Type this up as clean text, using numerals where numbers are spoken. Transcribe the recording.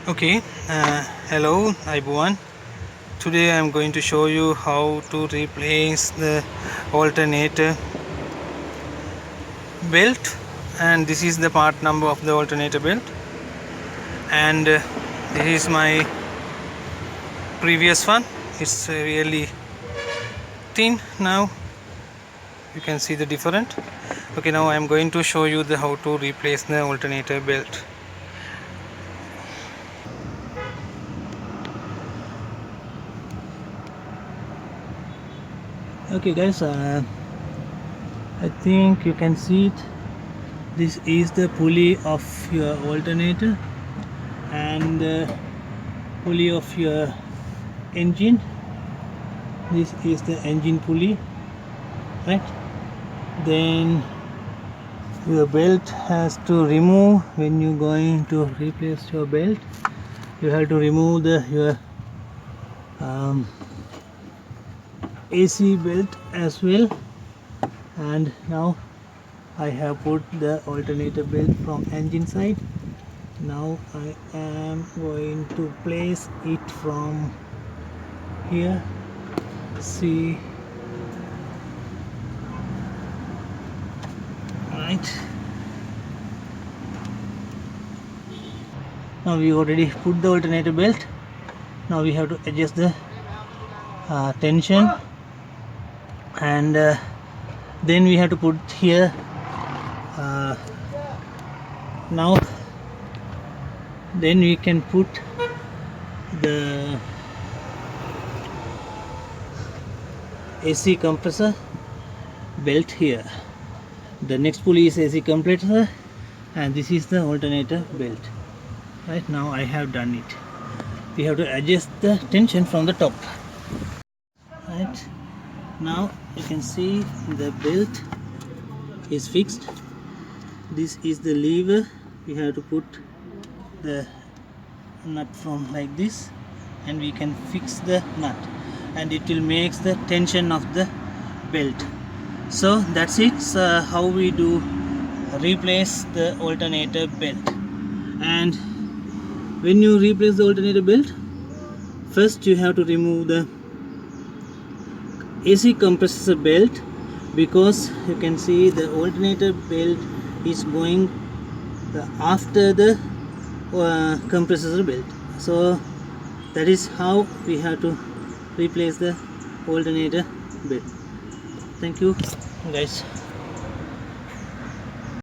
Okay, hello everyone. Today I am going to show you how to replace the alternator belt, and this is the part number of the alternator belt, and this is my previous one. It's really thin now. You can see the different. Okay, now I am going to show you the how to replace the alternator belt. Okay guys, I think you can see it. This is the pulley of your alternator and pulley of your engine. This is the engine pulley, right? Then your belt has to remove. When you're going to replace your belt, you have to remove your AC belt as well. And now I have put the alternator belt from engine side. Now I am going to place it from here. See, right? Now we already put the alternator belt. Now we have to adjust the tension, and then we have to put here. Now then we can put the AC compressor belt here. The next pulley is AC compressor, and this is the alternator belt. Right, now I have done it. We have to adjust the tension from the top. Right, now you can see the belt is fixed. This is the lever. We have to put the nut from like this, and we can fix the nut, and it will make the tension of the belt. So that's it. How we do replace the alternator belt. And when you replace the alternator belt, first you have to remove the AC compressor belt, because you can see the alternator belt is going after the compressor belt. So that is how we have to replace the alternator belt. Thank you guys.